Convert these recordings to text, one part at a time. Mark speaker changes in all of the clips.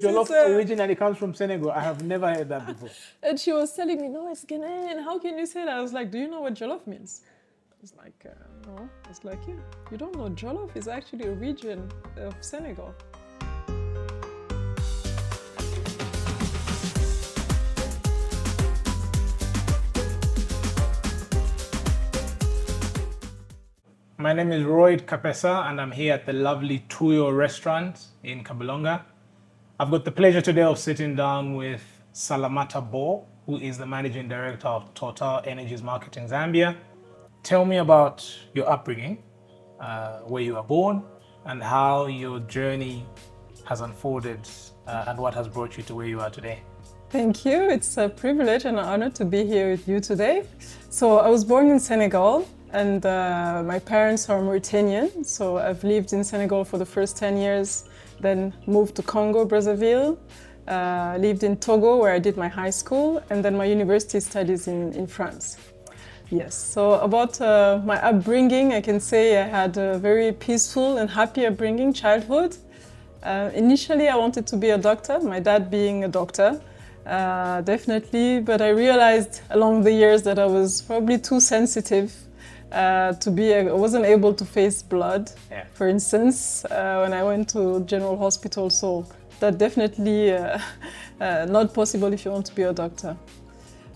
Speaker 1: Jollof originally comes from Senegal. I have never heard that before.
Speaker 2: And she was telling me, no, it's Ghanaian. How can you say that? I was like, do you know what jollof means? I was like, no. I was like, yeah, you don't know jollof is actually a region of Senegal.
Speaker 1: My name is Roy Kapesa, and I'm here at the lovely Tuyo restaurant in Kabalonga. I've got the pleasure today of sitting down with Salamata Ball, who is the Managing Director of TotalEnergies Market in Zambia. Tell me about your upbringing, where you were born, and how your journey has unfolded and what has brought you to where you are today.
Speaker 2: Thank you. It's a privilege and an honor to be here with you today. So I was born in Senegal, and my parents are Mauritanian. So I've lived in Senegal for the first 10 years, then moved to Congo, Brazzaville, lived in Togo where I did my high school, and then my university studies in France. Yes, so about my upbringing, I can say I had a very peaceful and happy upbringing, childhood. Initially, I wanted to be a doctor, my dad being a doctor, definitely, but I realized along the years that I was probably too sensitive I wasn't able to face blood, for instance, when I went to general hospital, so that definitely not possible if you want to be a doctor.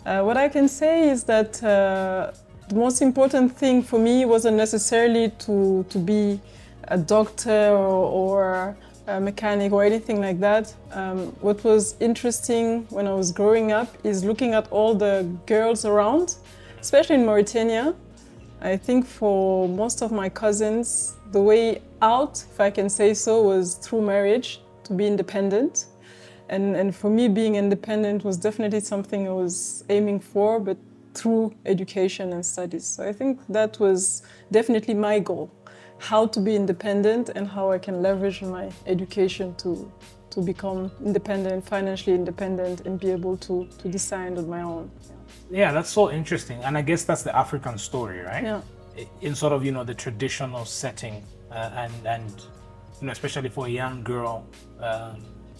Speaker 2: What I can say is that the most important thing for me wasn't necessarily to be a doctor or a mechanic or anything like that. What was interesting when I was growing up is looking at all the girls around, especially in Mauritania. I think for most of my cousins, the way out, if I can say so, was through marriage, to be independent. And for me, being independent was definitely something I was aiming for, but through education and studies. So I think that was definitely my goal, how to be independent and how I can leverage my education to become independent, financially independent, and be able to decide on my own.
Speaker 1: Yeah, that's so interesting. And I guess that's the African story, right?
Speaker 2: Yeah.
Speaker 1: In sort of, the traditional setting and especially for a young girl,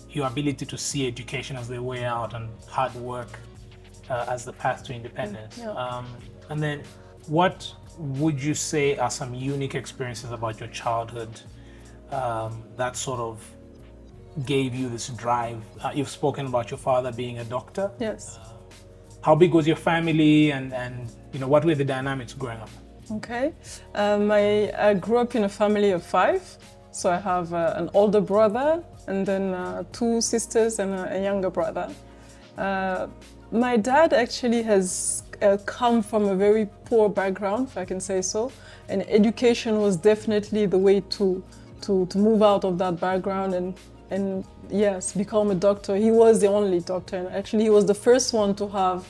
Speaker 1: your ability to see education as the way out and hard work as the path to independence.
Speaker 2: Yeah.
Speaker 1: And then what would you say are some unique experiences about your childhood that sort of gave you this drive? You've spoken about your father being a doctor.
Speaker 2: Yes.
Speaker 1: How big was your family and what were the dynamics growing up?
Speaker 2: Okay. I grew up in a family of 5. So I have an older brother and then 2 sisters and a younger brother. My dad actually has come from a very poor background, if I can say so. And education was definitely the way to move out of that background and yes, become a doctor. He was the only doctor, and actually he was the first one to have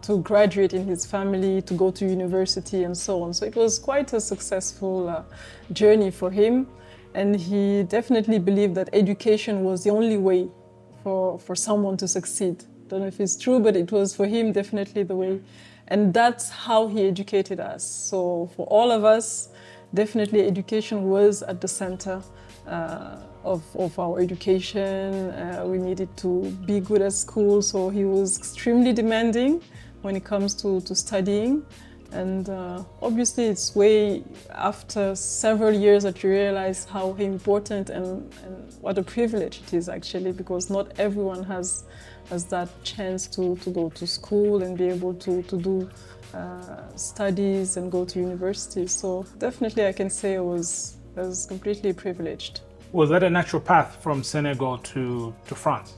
Speaker 2: to graduate in his family, to go to university and so on. So it was quite a successful journey for him, and he definitely believed that education was the only way for someone to succeed. Don't know if it's true, but it was for him definitely the way, and that's how he educated us. So for all of us, definitely education was at the center of our education. We needed to be good at school, so he was extremely demanding when it comes to studying. And obviously it's way after several years that you realize how important and what a privilege it is actually, because not everyone has that chance to go to school and be able to do studies and go to university. So definitely I can say I was completely privileged.
Speaker 1: Was that a natural path from Senegal to France?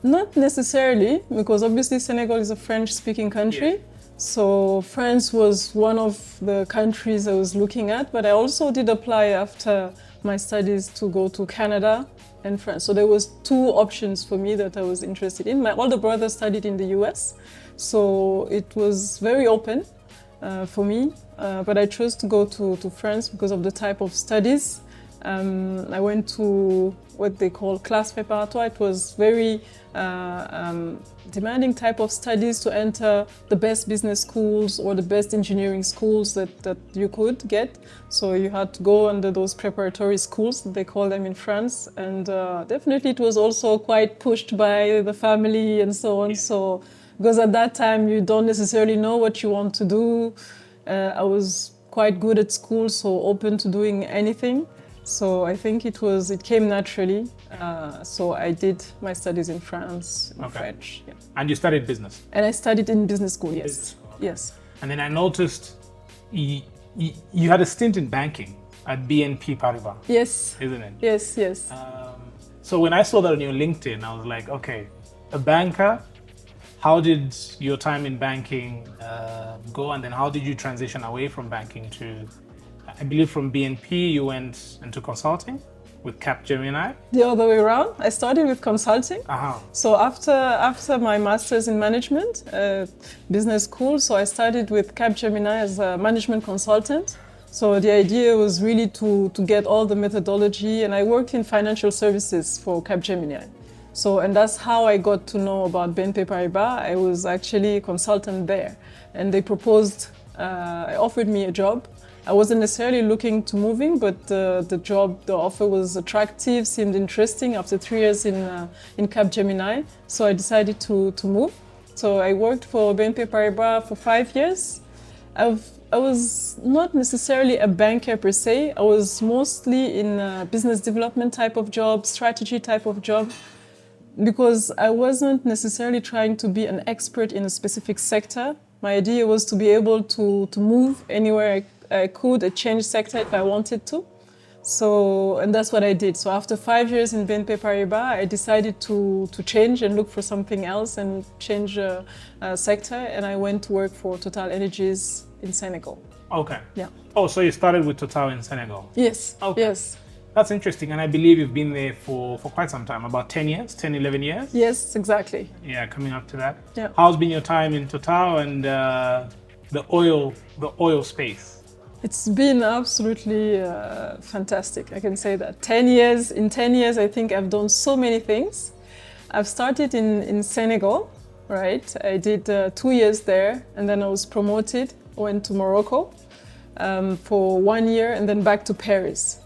Speaker 2: Not necessarily, because obviously Senegal is a French-speaking country. Yes. So France was one of the countries I was looking at, but I also did apply after my studies to go to Canada and France. So there was 2 options for me that I was interested in. My older brother studied in the US, so it was very open for me, but I chose to go to France because of the type of studies. I went to what they call classe préparatoire. It was very demanding type of studies to enter the best business schools or the best engineering schools that you could get. So you had to go under those preparatory schools, they call them in France. And definitely it was also quite pushed by the family and so on. So, because at that time you don't necessarily know what you want to do. I was quite good at school, so open to doing anything. So I think it came naturally. So I did my studies in France, in French. Yeah.
Speaker 1: And you studied business?
Speaker 2: And I studied in business school, yes.
Speaker 1: Business school, okay.
Speaker 2: Yes.
Speaker 1: And then I noticed you had a stint in banking at BNP Paribas.
Speaker 2: Yes.
Speaker 1: Isn't it?
Speaker 2: Yes, yes.
Speaker 1: So when I saw that on your LinkedIn, I was like, okay, a banker. How did your time in banking go? And then how did you transition away from banking to, I believe from BNP, you went into consulting with Capgemini?
Speaker 2: The other way around. I started with consulting.
Speaker 1: Uh-huh.
Speaker 2: So after my master's in management, business school, so I started with Capgemini as a management consultant. So the idea was really to get all the methodology, and I worked in financial services for Capgemini. So, and that's how I got to know about BNP Paribas. I was actually a consultant there, and they offered me a job. I wasn't necessarily looking to moving, but the offer was attractive, seemed interesting after 3 years in Capgemini. So I decided to move. So I worked for BNP Paribas for 5 years. I was not necessarily a banker per se. I was mostly in a business development type of job, strategy type of job, because I wasn't necessarily trying to be an expert in a specific sector. My idea was to be able to move anywhere I could, change sector if I wanted to. So, and that's what I did. So after 5 years in BNP Paribas, I decided to change and look for something else and change sector. And I went to work for TotalEnergies in Senegal.
Speaker 1: Okay.
Speaker 2: Yeah.
Speaker 1: Oh, so you started with Total in Senegal?
Speaker 2: Yes.
Speaker 1: Okay.
Speaker 2: Yes.
Speaker 1: That's interesting. And I believe you've been there for quite some time, about 10 years, 10, 11 years?
Speaker 2: Yes, exactly.
Speaker 1: Yeah, coming up to that.
Speaker 2: Yeah.
Speaker 1: How's been your time in Total and the oil space?
Speaker 2: It's been absolutely fantastic, I can say that. 10 years, in 10 years, I think I've done so many things. I've started in Senegal, right? I did 2 years there, and then I was promoted, went to Morocco for 1 year, and then back to Paris.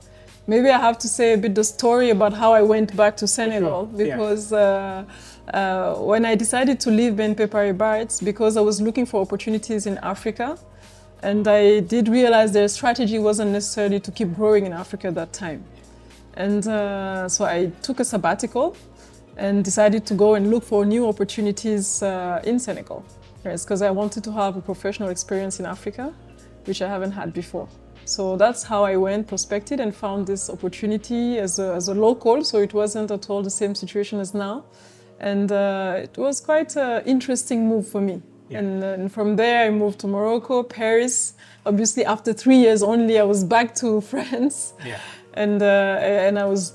Speaker 2: Maybe I have to say a bit the story about how I went back to Senegal,
Speaker 1: sure.
Speaker 2: because when I decided to leave BNP Paribas, it's because I was looking for opportunities in Africa. And I did realize their strategy wasn't necessarily to keep growing in Africa at that time. And so I took a sabbatical and decided to go and look for new opportunities in Senegal. Yes, because I wanted to have a professional experience in Africa, which I haven't had before. So that's how I went, prospected, and found this opportunity as a local. So it wasn't at all the same situation as now. And it was quite an interesting move for me. Yeah. And from there I moved to Morocco, Paris. Obviously after 3 years only I was back to France. Yeah. And I was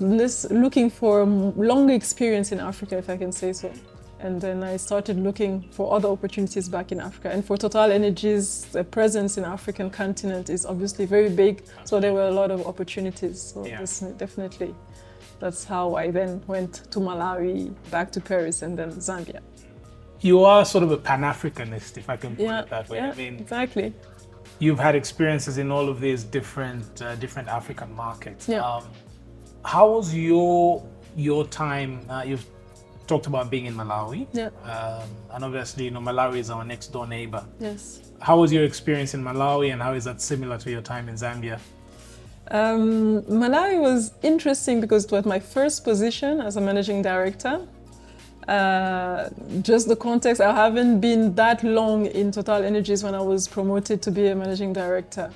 Speaker 2: looking for a longer experience in Africa, if I can say so. And then I started looking for other opportunities back in Africa. And for TotalEnergies, the presence in the African continent is obviously very big. So there were a lot of opportunities. So yeah. Definitely, that's how I then went to Malawi, back to Paris, and then Zambia.
Speaker 1: You are sort of a Pan-Africanist, if I can put it that way.
Speaker 2: Yeah,
Speaker 1: I mean,
Speaker 2: exactly.
Speaker 1: You've had experiences in all of these different African markets.
Speaker 2: Yeah.
Speaker 1: How was your time? You've talked about being in Malawi.
Speaker 2: Yeah.
Speaker 1: And obviously, Malawi is our next door neighbor.
Speaker 2: Yes.
Speaker 1: How was your experience in Malawi, and how is that similar to your time in Zambia?
Speaker 2: Malawi was interesting because it was my first position as a managing director. Just the context, I haven't been that long in TotalEnergies when I was promoted to be a managing director.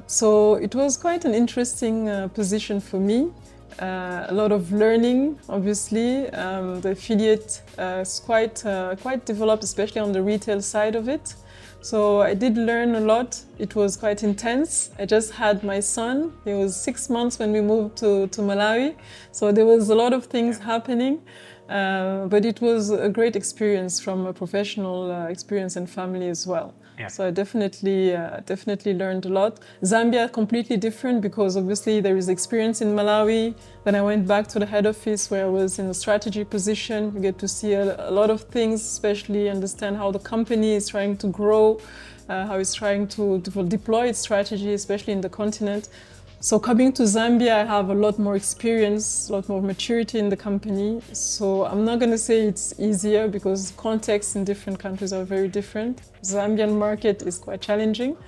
Speaker 2: So it was quite an interesting position for me. A lot of learning, obviously. The affiliate is quite developed, especially on the retail side of it. So I did learn a lot It was quite intense. I just had my son. He was 6 months when we moved to Malawi. So there was a lot of things happening. But it was a great experience from a professional experience and family as well.
Speaker 1: Yeah.
Speaker 2: So I definitely learned a lot. Zambia, completely different because obviously there is experience in Malawi. Then I went back to the head office where I was in a strategy position. You get to see a lot of things, especially understand how the company is trying to grow, how it's trying to deploy its strategy, especially in the continent. So coming to Zambia, I have a lot more experience, a lot more maturity in the company. So I'm not going to say it's easier because contexts in different countries are very different. Zambian market is quite challenging.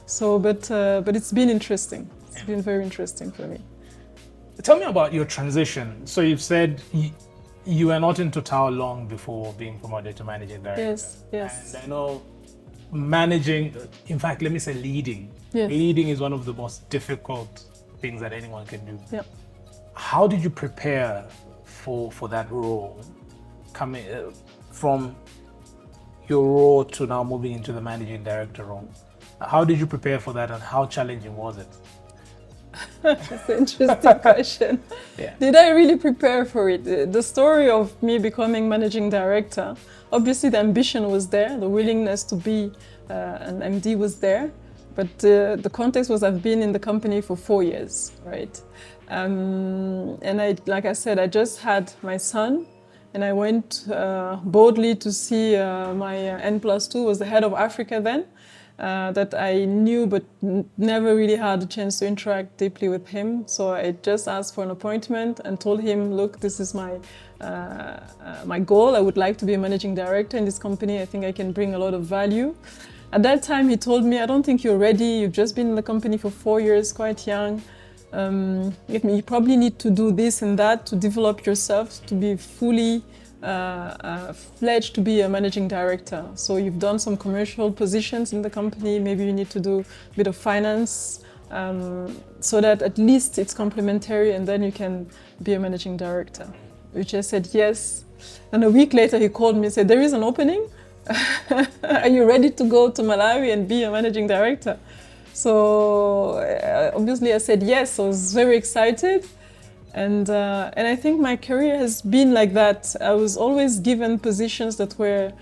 Speaker 2: So, but it's been interesting. It's been very interesting for me.
Speaker 1: Tell me about your transition. So you've said you were not in Total long before being promoted to managing director.
Speaker 2: Yes, yes.
Speaker 1: And I know managing, in fact, let me say leading.
Speaker 2: Yes.
Speaker 1: Leading is one of the most difficult things that anyone can do.
Speaker 2: Yeah.
Speaker 1: How did you prepare for that role, coming from your role to now moving into the managing director role? How did you prepare for that, and how challenging was it?
Speaker 2: That's an interesting question.
Speaker 1: Yeah.
Speaker 2: Did I really prepare for it? The story of me becoming managing director, obviously the ambition was there, the willingness to be an MD was there, but the context was I've been in the company for 4 years, right? And like I said, I just had my son, and I went boldly to see my N+2, was the head of Africa then. That I knew but never really had a chance to interact deeply with him. So I just asked for an appointment and told him, look, this is my goal. I would like to be a managing director in this company. I think I can bring a lot of value. At that time, he told me, I don't think you're ready. You've just been in the company for 4 years, quite young. You probably need to do this and that to develop yourself, to be fully fledged to be a managing director. So you've done some commercial positions in the company, maybe you need to do a bit of finance, so that at least it's complementary and then you can be a managing director. Which I said yes. And a week later he called me and said, there is an opening. Are you ready to go to Malawi and be a managing director? So obviously I said yes, I was very excited. And I think my career has been like that. I was always given positions that were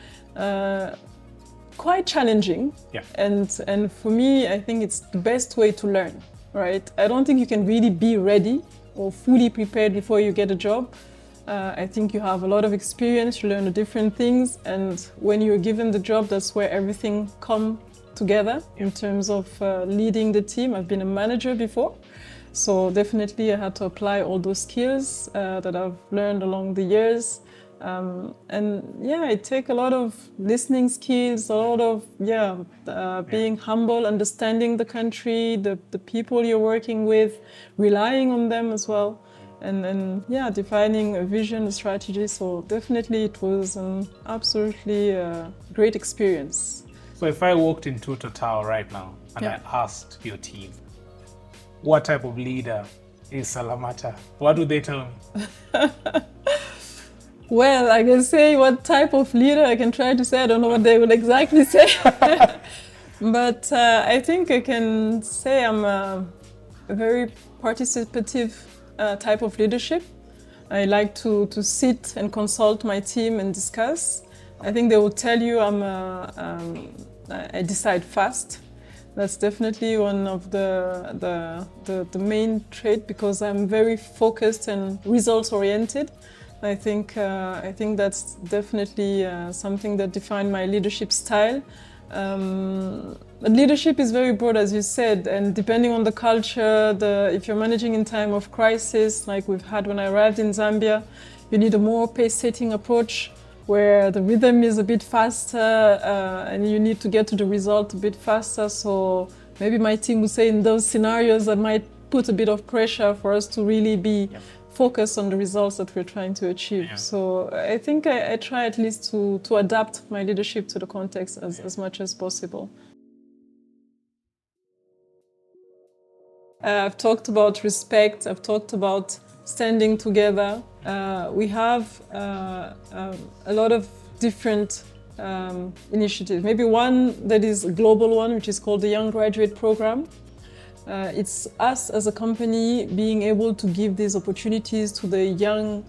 Speaker 2: quite challenging.
Speaker 1: Yeah.
Speaker 2: And for me, I think it's the best way to learn, right? I don't think you can really be ready or fully prepared before you get a job. I think you have a lot of experience, you learn the different things, and when you're given the job, that's where everything comes together in terms of leading the team. I've been a manager before. So definitely I had to apply all those skills that I've learned along the years. And yeah, I take a lot of listening skills, a lot of being humble, understanding the country, the people you're working with, relying on them as well. And defining a vision, a strategy. So definitely it was an absolutely great experience.
Speaker 1: So if I walked into Total right now and I asked your team, what type of leader is Salamata? What would they tell me?
Speaker 2: Well, I can say what type of leader I can try to say. I don't know what they will exactly say. But I think I can say I'm a very participative type of leadership. I like to sit and consult my team and discuss. I think they will tell you I decide fast. That's definitely one of the main trait, because I'm very focused and results oriented. I think that's definitely something that defined my leadership style. Leadership is very broad, as you said, and depending on the culture, if you're managing in time of crisis, like we've had when I arrived in Zambia, you need a more pace-setting approach, where the rhythm is a bit faster and you need to get to the result a bit faster. So maybe my team would say in those scenarios that might put a bit of pressure for us to really be focused on the results that we're trying to achieve. Yeah. So I think I try at least to adapt my leadership to the context as much as possible. I've talked about respect, I've talked about standing together. We have a lot of different initiatives. Maybe one that is a global one, which is called the Young Graduate Program. It's us as a company being able to give these opportunities to the young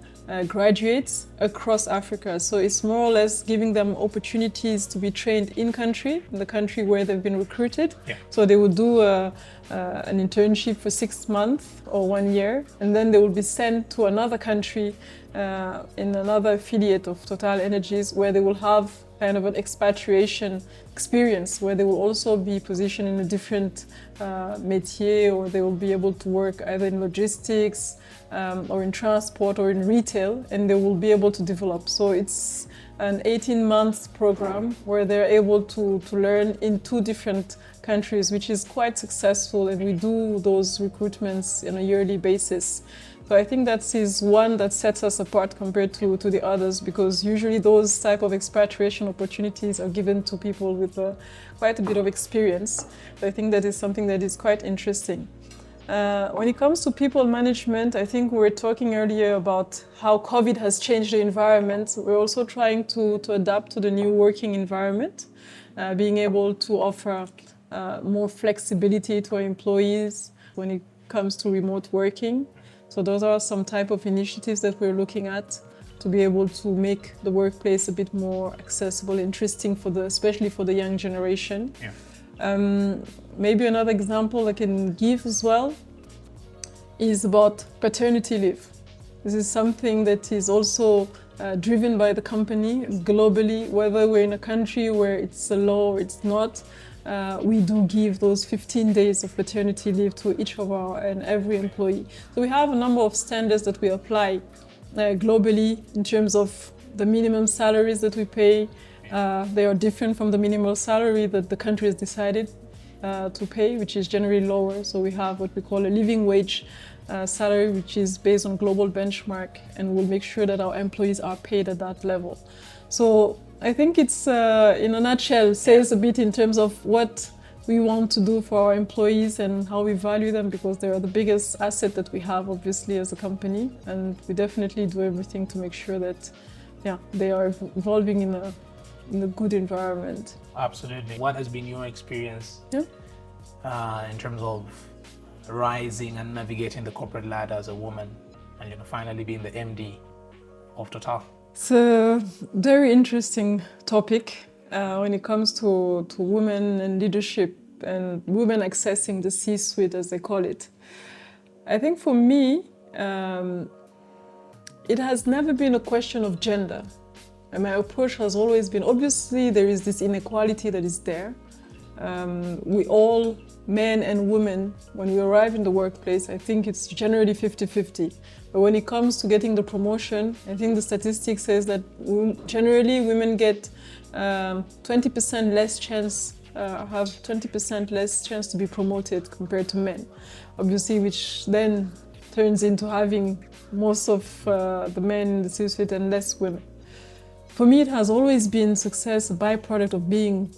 Speaker 2: graduates across Africa. So it's more or less giving them opportunities to be trained in the country where they've been recruited.
Speaker 1: Yeah.
Speaker 2: So they would do an internship for 6 months or 1 year, and then they will be sent to another country in another affiliate of TotalEnergies, where they will have kind of an expatriation experience, where they will also be positioned in a different métier, or they will be able to work either in logistics or in transport or in retail, and they will be able to develop. So it's an 18-month program where they're able to learn in 2 different countries, which is quite successful, and we do those recruitments on a yearly basis. So I think that is one that sets us apart compared to the others, because usually those type of expatriation opportunities are given to people with quite a bit of experience. So I think that is something that is quite interesting. When it comes to people management, I think we were talking earlier about how COVID has changed the environment. We're also trying to adapt to the new working environment, being able to offer more flexibility to our employees when it comes to remote working. So those are some type of initiatives that we're looking at to be able to make the workplace a bit more accessible, interesting especially for the young generation. Yeah. Maybe another example I can give as well is about paternity leave. This is something that is also driven by the company globally, whether we're in a country where it's a law or it's not. We do give those 15 days of paternity leave to each of every employee. So we have a number of standards that we apply globally in terms of the minimum salaries that we pay. They are different from the minimum salary that the country has decided to pay, which is generally lower. So we have what we call a living wage salary, which is based on global benchmark, and we'll make sure that our employees are paid at that level. So I think it's, in a nutshell, says a bit in terms of what we want to do for our employees and how we value them, because they are the biggest asset that we have, obviously, as a company. And we definitely do everything to make sure that, they are evolving in a good environment.
Speaker 1: Absolutely. What has been your experience in terms of rising and navigating the corporate ladder as a woman, and finally being the MD of Total?
Speaker 2: It's a very interesting topic when it comes to women and leadership and women accessing the C-suite, as they call it. I think for me, it has never been a question of gender. And my approach has always been, obviously there is this inequality that is there. We all, men and women, when we arrive in the workplace, I think it's generally 50-50. But when it comes to getting the promotion, I think the statistic says that generally women get 20% less chance, have 20% less chance to be promoted compared to men. Obviously, which then turns into having most of the men in the C-suite and less women. For me, it has always been success, a byproduct of being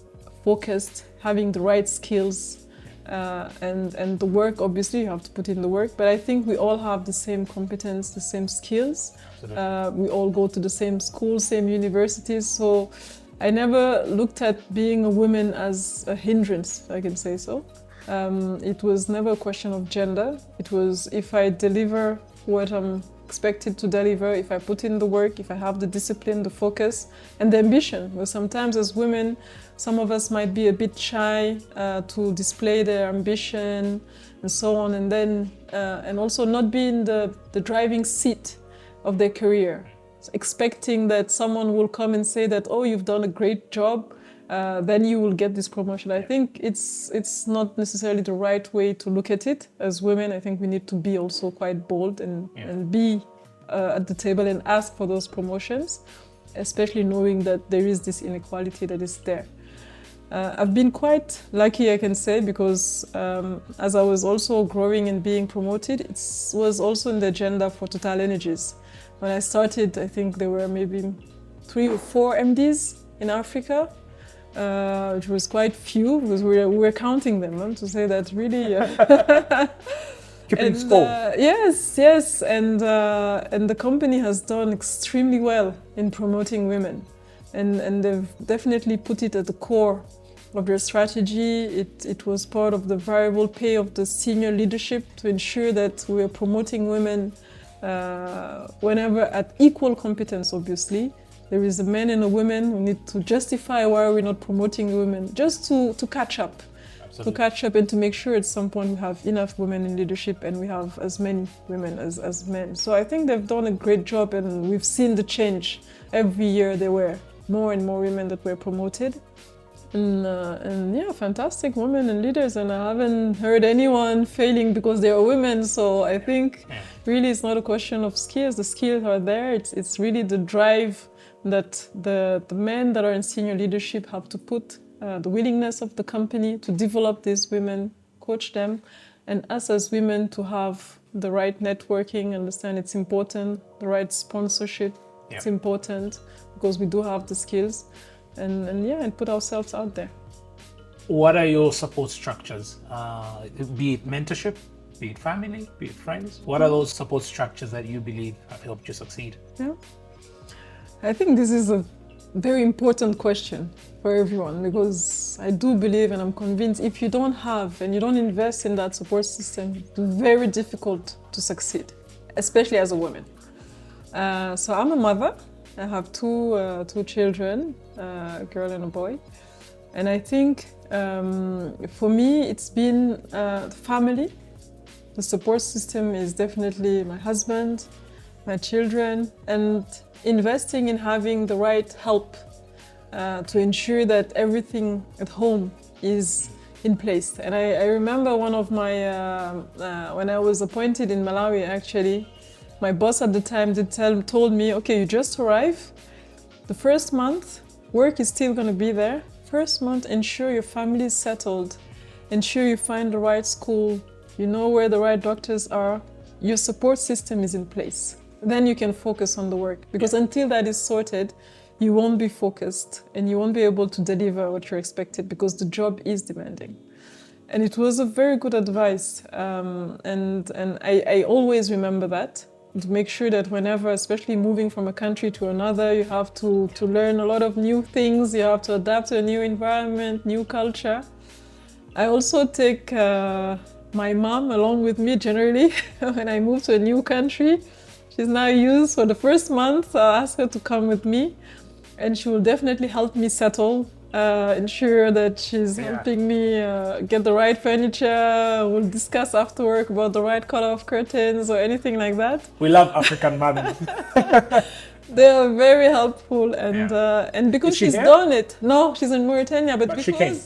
Speaker 2: focused, having the right skills, and the work. Obviously, you have to put in the work, but I think we all have the same competence, the same skills. We all go to the same schools, same universities, so I never looked at being a woman as a hindrance, if I can say so. It was never a question of gender. It was, if I deliver what I'm expected to deliver, if I put in the work, if I have the discipline, the focus, and the ambition. Because sometimes as women, some of us might be a bit shy to display their ambition and so on, and then and also not be in the driving seat of their career, so expecting that someone will come and say that, oh, you've done a great job, then you will get this promotion. I think it's not necessarily the right way to look at it. As women, I think we need to be also quite bold and be at the table and ask for those promotions, especially knowing that there is this inequality that is there. I've been quite lucky, I can say, because as I was also growing and being promoted, it was also in the agenda for TotalEnergies. When I started, I think there were maybe 3 or 4 MDs in Africa, which was quite few, because we were counting them, to say that really.
Speaker 1: Keeping score.
Speaker 2: Yes, and the company has done extremely well in promoting women. and they've definitely put it at the core of their strategy. It was part of the variable pay of the senior leadership to ensure that we are promoting women whenever at equal competence, obviously. There is a man and a woman. We need to justify why we're not promoting women, just to catch up.
Speaker 1: Absolutely.
Speaker 2: To catch up and to make sure at some point we have enough women in leadership and we have as many women as men. So I think they've done a great job, and we've seen the change. Every year there were more and more women that were promoted. And yeah, fantastic women and leaders, and I haven't heard anyone failing because they are women. So I think really it's not a question of skills. The skills are there. It's really the drive that the men that are in senior leadership have to put, the willingness of the company to develop these women, coach them, and us as women to have the right networking, understand it's important, the right sponsorship, it's important because we do have the skills. And put ourselves out there.
Speaker 1: What are your support structures? Be it mentorship, be it family, be it friends? What are those support structures that you believe have helped you succeed?
Speaker 2: Yeah, I think this is a very important question for everyone, because I do believe and I'm convinced if you don't have and you don't invest in that support system, it's very difficult to succeed, especially as a woman. So I'm a mother. I have two children, a girl and a boy. And I think for me, it's been family. The support system is definitely my husband, my children, and investing in having the right help to ensure that everything at home is in place. And I remember one of my, when I was appointed in Malawi, actually, my boss at the time told me, okay, you just arrived. The first month, work is still going to be there. First month, ensure your family is settled. Ensure you find the right school. You know where the right doctors are. Your support system is in place. Then you can focus on the work. Because until that is sorted, you won't be focused and you won't be able to deliver what you're expected, because the job is demanding. And it was a very good advice. And I always remember that. To make sure that whenever, especially moving from a country to another, you have to learn a lot of new things, you have to adapt to a new environment, new culture. I also take my mom along with me generally when I move to a new country. She's now used for the first month. I'll ask her to come with me, and she will definitely help me settle, ensure that she's helping me get the right furniture. We'll discuss after work about the right color of curtains or anything like that.
Speaker 1: We love African mothers.
Speaker 2: They are very helpful, and because she's done it. No, she's in Mauritania, but because
Speaker 1: she came.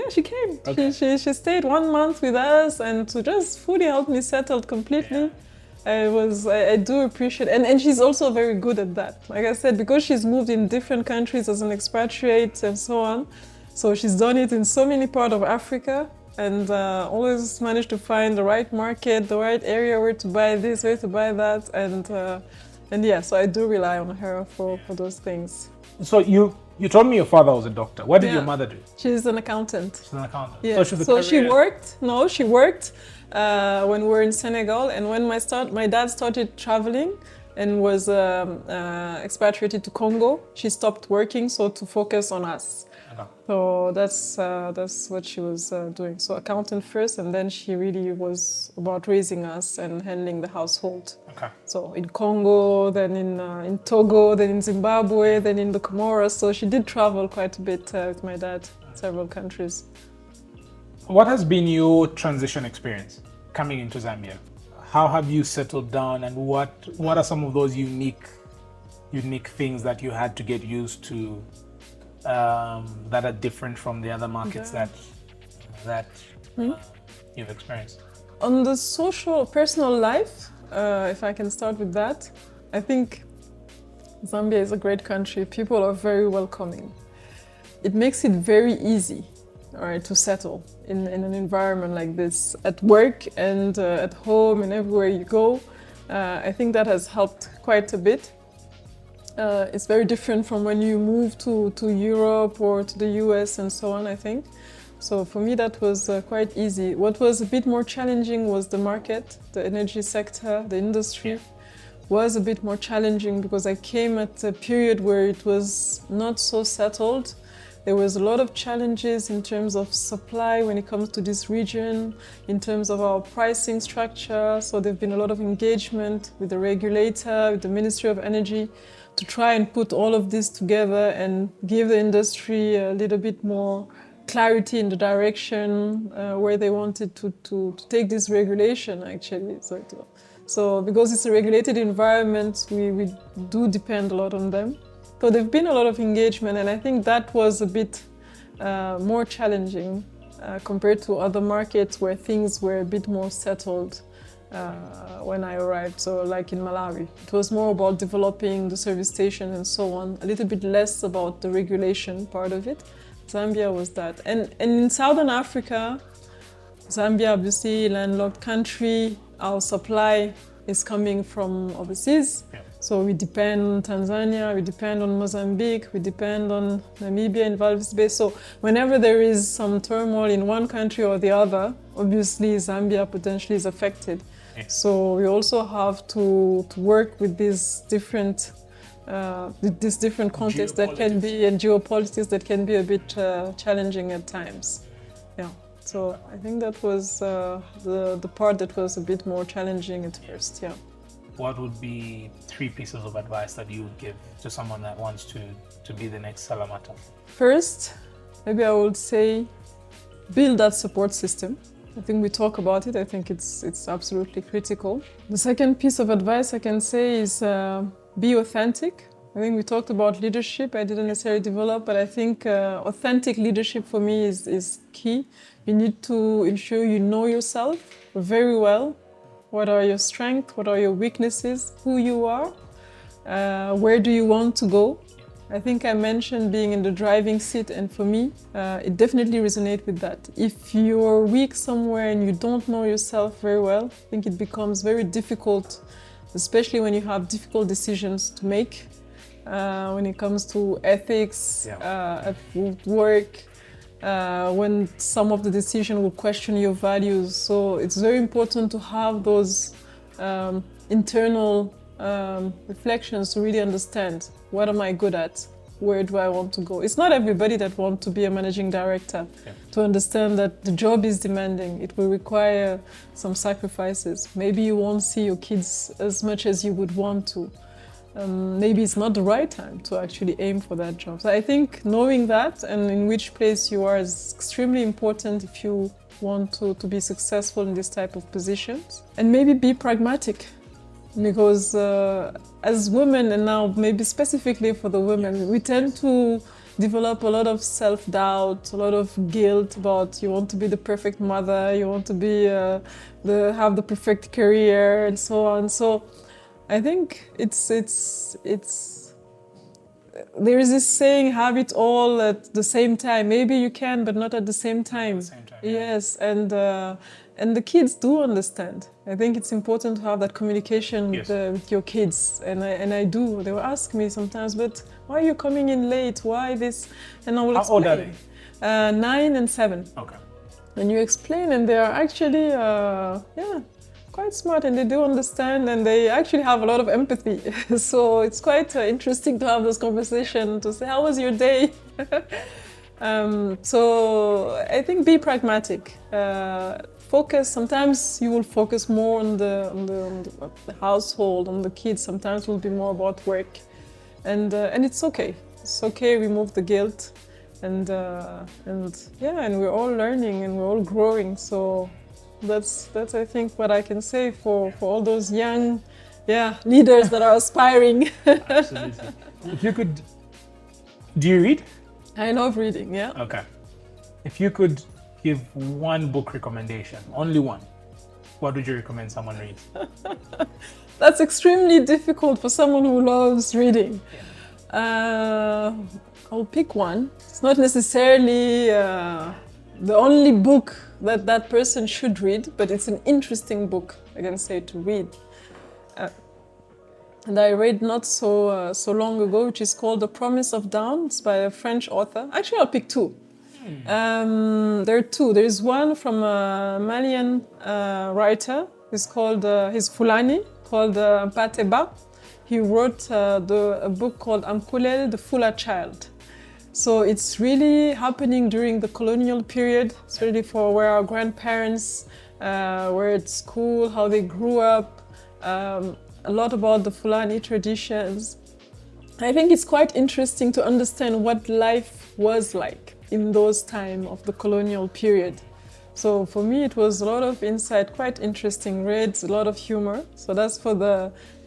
Speaker 2: She came.
Speaker 1: Okay.
Speaker 2: She stayed 1 month with us, and to just fully help me settle completely. I do appreciate, and she's also very good at that. Like I said, because she's moved in different countries as an expatriate and so on, so she's done it in so many parts of Africa, and always managed to find the right market, the right area where to buy this, where to buy that, and yeah, so I do rely on her for those things.
Speaker 1: So you told me your father was a doctor. What did your mother do?
Speaker 2: She's an accountant.
Speaker 1: She's an accountant.
Speaker 2: Yeah.
Speaker 1: So
Speaker 2: she worked. No, she worked when we were in Senegal, and when my dad started traveling and was expatriated to Congo, she stopped working so to focus on us.
Speaker 1: Okay.
Speaker 2: So that's what she was doing. So accountant first, and then she really was about raising us and handling the household.
Speaker 1: Okay.
Speaker 2: So in Congo, then in Togo, then in Zimbabwe, then in the Comoros. So she did travel quite a bit with my dad, several countries.
Speaker 1: What has been your transition experience coming into Zambia? How have you settled down, and what are some of those unique things that you had to get used to that are different from the other markets that you've experienced?
Speaker 2: On the social, personal life, if I can start with that, I think Zambia is a great country. People are very welcoming. It makes it very easy, all right, to settle in an environment like this, at work and at home and everywhere you go. I think that has helped quite a bit. It's very different from when you move to Europe or to the US and so on, I think. So for me, that was quite easy. What was a bit more challenging was the market, the energy sector, the industry. was a bit more challenging because I came at a period where it was not so settled. There was a lot of challenges in terms of supply when it comes to this region, in terms of our pricing structure. So there've been a lot of engagement with the regulator, with the Ministry of Energy, to try and put all of this together and give the industry a little bit more clarity in the direction where they wanted to take this regulation, actually. So because it's a regulated environment, we do depend a lot on them. So there's been a lot of engagement, and I think that was a bit more challenging compared to other markets where things were a bit more settled when I arrived. So like in Malawi, it was more about developing the service station and so on, a little bit less about the regulation part of it. Zambia was that. And in Southern Africa, Zambia, obviously, landlocked country, our supply is coming from overseas. Yeah. So we depend on Tanzania, we depend on Mozambique, we depend on Namibia and Walvis Bay. So whenever there is some turmoil in one country or the other, obviously Zambia potentially is affected. Yeah. So we also have to work with these different contexts that can be, and geopolitics that can be a bit challenging at times. Yeah. So I think that was the part that was a bit more challenging at first, yeah.
Speaker 1: What would be 3 pieces of advice that you would give to someone that wants to be the next Salamata?
Speaker 2: First, maybe I would say build that support system. I think we talk about it. I think it's absolutely critical. The second piece of advice I can say is be authentic. I think we talked about leadership. I didn't necessarily develop, but I think authentic leadership for me is key. You need to ensure you know yourself very well. What are your strengths? What are your weaknesses? Who you are? Where do you want to go? I think I mentioned being in the driving seat, and for me, it definitely resonates with that. If you're weak somewhere and you don't know yourself very well, I think it becomes very difficult, especially when you have difficult decisions to make. When it comes to ethics, at work, when some of the decision will question your values. So it's very important to have those internal reflections to really understand, what am I good at? Where do I want to go? It's not everybody that wants to be a managing director. Yeah. To understand that the job is demanding. It will require some sacrifices. Maybe you won't see your kids as much as you would want to. Maybe it's not the right time to actually aim for that job. So I think knowing that and in which place you are is extremely important if you want to be successful in this type of positions. And maybe be pragmatic, because as women, and now maybe specifically for the women, we tend to develop a lot of self-doubt, a lot of guilt about you want to be the perfect mother, you want to be have the perfect career and so on. So I think there is this saying, have it all at the same time. Maybe you can, but not at the same time. At the same time, yes, yeah. And the kids do understand. I think it's important to have that communication with your kids, and I do. They will ask me sometimes, but why are you coming in late? Why this? And I will explain.
Speaker 1: How old are they?
Speaker 2: 9 and 7.
Speaker 1: Okay.
Speaker 2: And you explain, and they are actually, quite smart, and they do understand, and they actually have a lot of empathy. So it's quite interesting to have this conversation, to say, how was your day? So I think be pragmatic. Focus. Sometimes you will focus more on the household, on the kids. Sometimes it will be more about work, and it's okay. It's okay. Remove the guilt, and we're all learning and we're all growing. So that's I think what I can say for all those young leaders that are aspiring.
Speaker 1: Absolutely. If you could, do you read?
Speaker 2: I love reading, yeah.
Speaker 1: Okay. If you could give one book recommendation, only one, what would you recommend someone read?
Speaker 2: That's extremely difficult for someone who loves reading. Yeah. I'll pick one. It's not necessarily the only book that person should read, but it's an interesting book, I can say, to read. And I read not so long ago, which is called The Promise of Dawn. It's by a French author. Actually, I'll pick two. There are two. There is one from a Malian writer. It's called, he's Fulani, called Mpateba. He wrote a book called Amkulele, the Fuller Child. So it's really happening during the colonial period. It's really for where our grandparents were at school, how they grew up, a lot about the Fulani traditions. I think it's quite interesting to understand what life was like in those times of the colonial period. So for me, it was a lot of insight, quite interesting reads, a lot of humor. So that's for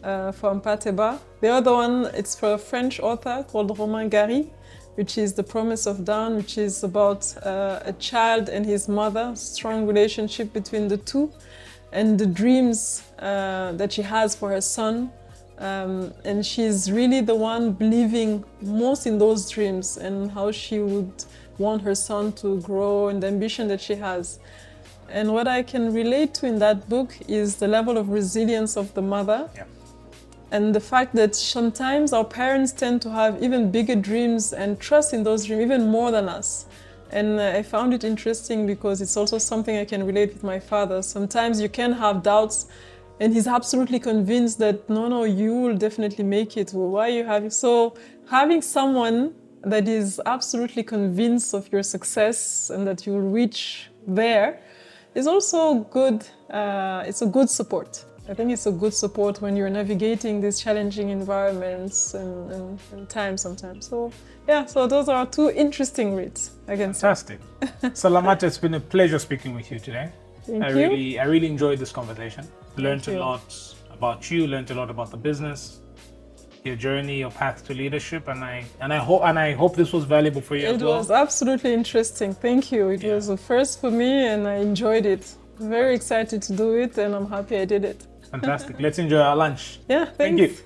Speaker 2: Mpateba. The other one, it's for a French author called Romain Gary, which is The Promise of Dawn, which is about a child and his mother, strong relationship between the two, and the dreams that she has for her son. And she's really the one believing most in those dreams and how she would want her son to grow and the ambition that she has. And what I can relate to in that book is the level of resilience of the mother.
Speaker 1: Yeah.
Speaker 2: And the fact that sometimes our parents tend to have even bigger dreams and trust in those dreams even more than us. And I found it interesting because it's also something I can relate with my father. Sometimes you can have doubts and he's absolutely convinced that, no, you will definitely make it. Well, why are you having... So having someone that is absolutely convinced of your success and that you will reach there is also good. It's a good support. I think it's a good support when you're navigating these challenging environments and times sometimes. So yeah, so those are two interesting reads, I can say.
Speaker 1: Fantastic. Salamata, it's been a pleasure speaking with you today.
Speaker 2: Thank you.
Speaker 1: I really enjoyed this conversation. Learned
Speaker 2: you.
Speaker 1: a lot about you, learned a lot about the business, your journey, your path to leadership, and I hope this was valuable for you as well.
Speaker 2: It was absolutely interesting. Thank you. It was a first for me and I enjoyed it. Very excited to do it and I'm happy I did it.
Speaker 1: Fantastic. Let's enjoy our lunch.
Speaker 2: Yeah, thanks.
Speaker 1: Thank you.